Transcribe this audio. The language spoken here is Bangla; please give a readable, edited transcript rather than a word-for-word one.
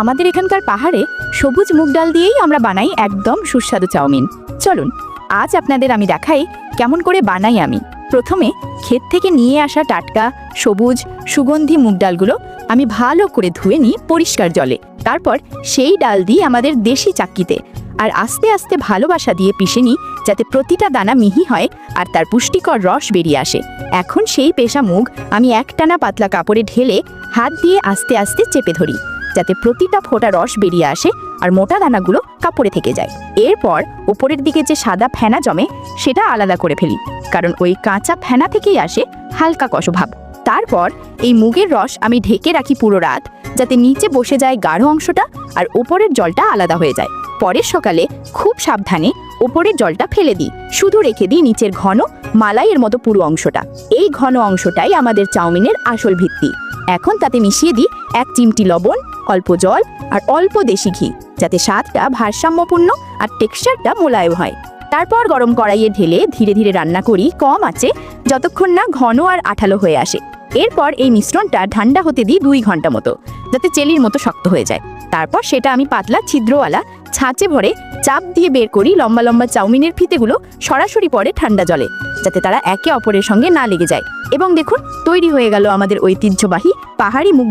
আমাদের এখানকার পাহাড়ে সবুজ মুগ ডাল দিয়েই আমরা বানাই একদম সুস্বাদু চাউমিন। চলুন আজ আপনাদের আমি দেখাই কেমন করে বানাই আমি। প্রথমে ক্ষেত থেকে নিয়ে আসা টাটকা সবুজ সুগন্ধি মুগ ডালগুলো আমি ভালো করে ধুয়ে নিই পরিষ্কার জলে। তারপর সেই ডাল দিয়ে আমাদের দেশি চাক্কিতে আর আস্তে আস্তে ভালোবাসা দিয়ে পিষে নিই, যাতে প্রতিটা দানা মিহি হয় আর তার পুষ্টিকর রস বেরিয়ে আসে। এখন সেই পেশা মুগ আমি একটানা পাতলা কাপড়ে ঢেলে হাত দিয়ে আস্তে আস্তে চেপে ধরি, যাতে প্রতিটা ফোঁটা রস বেরিয়ে আসে আর মোটা দানাগুলো কাপড়ে থেকে যায়। এরপর উপরের দিকে যে সাদা ফেনা জমে সেটা আলাদা করে ফেলি, কারণ ওই কাঁচা ফেনা থেকেই আসে হালকা কষভাব। তারপর এই মুগের রস আমি ঢেকে রাখি পুরো রাত, যাতে নিচে বসে যায় গাঢ় অংশটা আর ওপরের জলটা আলাদা হয়ে যায়। পরের সকালে খুব সাবধানে ওপরের জলটা ফেলে দিই, শুধু রেখে দিই নিচের ঘন মালাইয়ের মতো পুরো অংশটা। এই ঘন অংশটাই আমাদের চাউমিনের আসল ভিত্তি। এখন তাতে মিশিয়ে দিই 1 চিমটি লবণ, অল্প জল আর অল্প দেশি ঘি, যাতে স্বাদটা ভারসাম্যপূর্ণ আর টেক্সচারটা মোলায়েম হয়। তারপর গরম কড়াইয়ে ঢেলে ধীরে ধীরে রান্না করি কম আঁচে, যতক্ষণ না ঘন আর আঠালো হয়ে আসে। এরপর এই মিশ্রণটা ঠান্ডা হতে দিই 2 ঘন্টা মতো, যাতে জেলির মতো শক্ত হয়ে যায়। তারপর সেটা আমি পাতলা ছিদ্রওয়ালা ছাঁচে ভরে চাপ দিয়ে বের করি লম্বা লম্বা চাউমিনের ফিতেগুলো সরাসরি পড়ে ঠান্ডা জলে, যাতে তারা একে অপরের সঙ্গে না লেগে যায়। এবং দেখুন, তৈরি হয়ে গেল আমাদের ঐতিহ্যবাহী পাহাড়ি মুগ